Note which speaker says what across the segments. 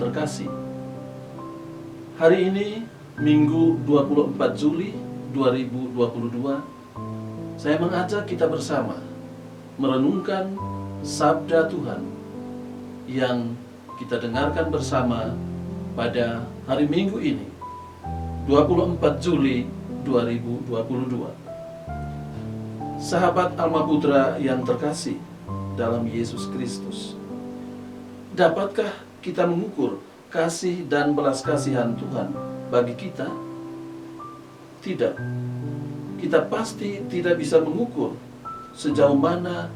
Speaker 1: terkasih, hari ini Minggu 24 Juli 2022, saya mengajak kita bersama merenungkan sabda Tuhan yang kita dengarkan bersama pada hari Minggu ini, 24 Juli 2022. Sahabat Alma Putra yang terkasih dalam Yesus Kristus, dapatkah kita mengukur kasih dan belas kasihan Tuhan bagi kita? Tidak. Kita pasti tidak bisa mengukur sejauh mana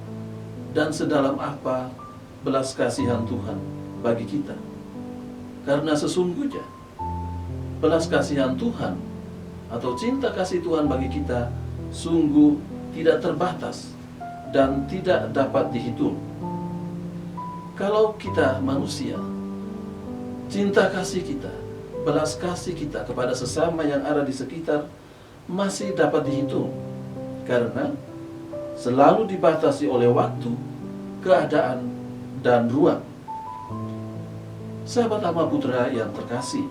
Speaker 1: dan sedalam apa belas kasihan Tuhan bagi kita. Karena sesungguhnya belas kasihan Tuhan atau cinta kasih Tuhan bagi kita sungguh tidak terbatas dan tidak dapat dihitung. Kalau kita manusia, cinta kasih kita, belas kasih kita kepada sesama yang ada di sekitar masih dapat dihitung, karena selalu dibatasi oleh waktu, keadaan, dan ruang. Sahabat Alma Putra yang terkasih,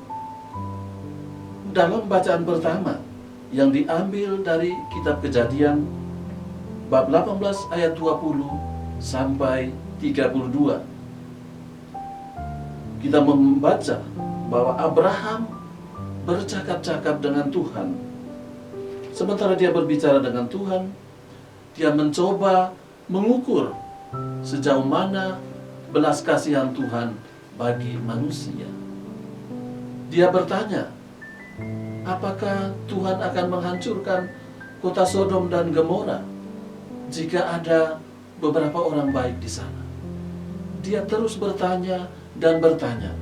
Speaker 1: dalam bacaan pertama yang diambil dari kitab Kejadian bab 18 ayat 20 sampai 32, kita membaca bahwa Abraham bercakap-cakap dengan Tuhan. Sementara dia berbicara dengan Tuhan, dia mencoba mengukur sejauh mana belas kasihan Tuhan bagi manusia. Dia bertanya, apakah Tuhan akan menghancurkan kota Sodom dan Gomora jika ada beberapa orang baik di sana? Dia terus bertanya dan bertanya.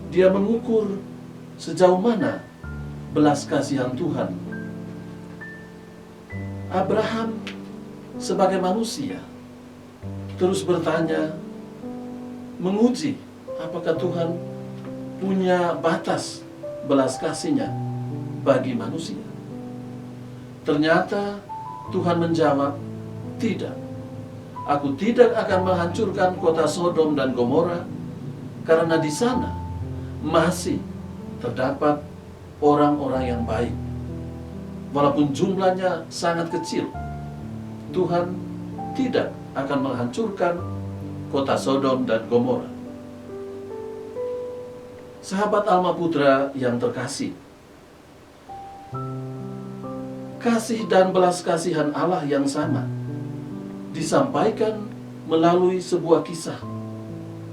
Speaker 1: Dia mengukur sejauh mana belas kasihan Tuhan. Abraham sebagai manusia terus bertanya, menguji apakah Tuhan punya batas belas kasihnya bagi manusia. Ternyata Tuhan menjawab, tidak. Aku tidak akan menghancurkan kota Sodom dan Gomora karena di sana masih terdapat orang-orang yang baik. Walaupun jumlahnya sangat kecil, Tuhan tidak akan menghancurkan kota Sodom dan Gomora. Sahabat Alma Putra yang terkasih, kasih dan belas kasihan Allah yang sama disampaikan melalui sebuah kisah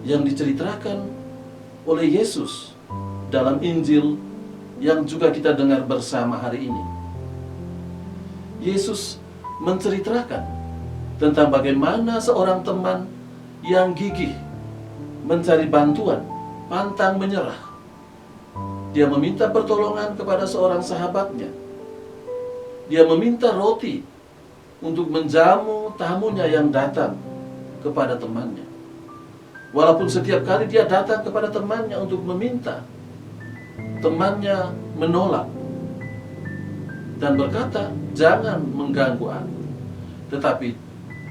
Speaker 1: yang diceritakan oleh Yesus dalam Injil yang juga kita dengar bersama hari ini. Yesus menceritakan tentang bagaimana seorang teman yang gigih mencari bantuan, pantang menyerah. Dia meminta pertolongan kepada seorang sahabatnya. Dia meminta roti untuk menjamu tamunya yang datang kepada temannya. Walaupun setiap kali dia datang kepada temannya untuk meminta, temannya menolak dan berkata, jangan mengganggu aku. Tetapi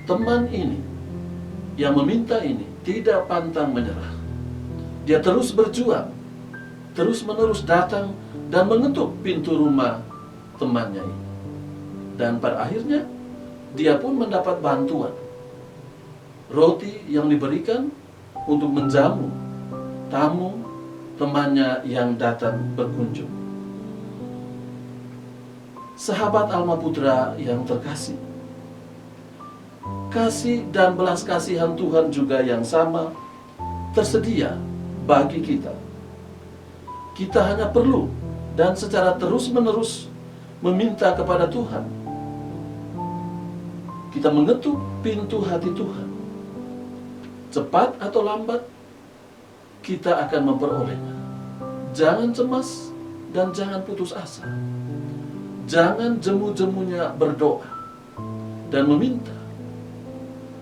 Speaker 1: teman ini yang meminta ini tidak pantang menyerah. Dia terus berjuang, terus menerus datang dan mengetuk pintu rumah temannya ini. Dan pada akhirnya dia pun mendapat bantuan. Roti yang diberikan untuk menjamu tamu temannya yang datang berkunjung. Sahabat Alma Putra yang terkasih, kasih dan belas kasihan Tuhan juga yang sama tersedia bagi kita. Kita hanya perlu dan secara terus-menerus meminta kepada Tuhan. Kita mengetuk pintu hati Tuhan. Cepat atau lambat, kita akan memperolehnya. Jangan cemas dan jangan putus asa. Jangan jemu-jemunya berdoa dan meminta.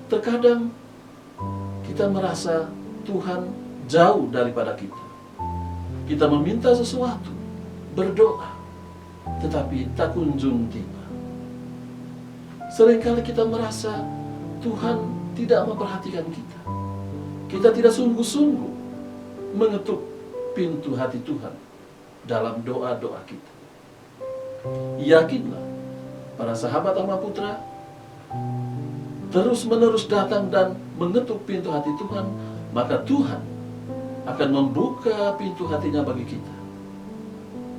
Speaker 1: Terkadang kita merasa Tuhan jauh daripada kita. Kita meminta sesuatu, berdoa, tetapi tak kunjung tiba. Seringkali kita merasa Tuhan tidak memperhatikan kita. Kita tidak sungguh-sungguh mengetuk pintu hati Tuhan dalam doa-doa kita. Yakinlah, para sahabat Dharma Putra terus-menerus datang dan mengetuk pintu hati Tuhan, maka Tuhan akan membuka pintu hatinya bagi kita.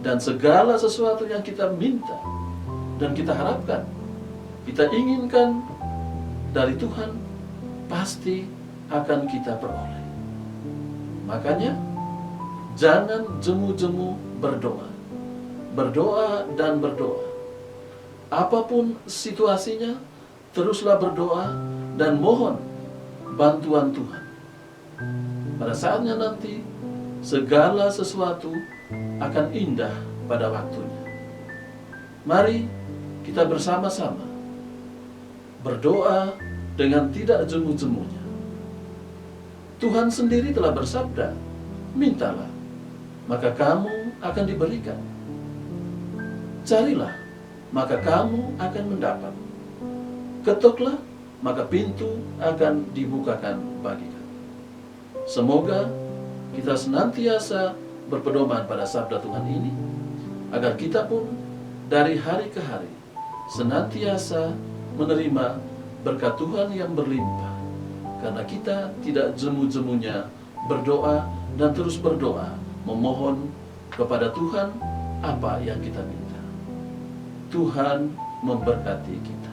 Speaker 1: Dan segala sesuatu yang kita minta dan kita harapkan, kita inginkan dari Tuhan, pasti akan kita peroleh. Makanya, jangan jemu-jemu berdoa. Berdoa dan berdoa. Apapun situasinya, teruslah berdoa dan mohon bantuan Tuhan. Pada saatnya nanti, segala sesuatu akan indah pada waktunya. Mari kita bersama-sama berdoa dengan tidak jemu-jemunya. Tuhan sendiri telah bersabda, mintalah, maka kamu akan diberikan. Carilah, maka kamu akan mendapat. Ketuklah, maka pintu akan dibukakan bagi kamu. Semoga kita senantiasa berpedoman pada sabda Tuhan ini, agar kita pun dari hari ke hari senantiasa menerima berkat Tuhan yang berlimpah. Karena kita tidak jemu-jemunya berdoa dan terus berdoa, memohon kepada Tuhan apa yang kita minta. Tuhan memberkati kita.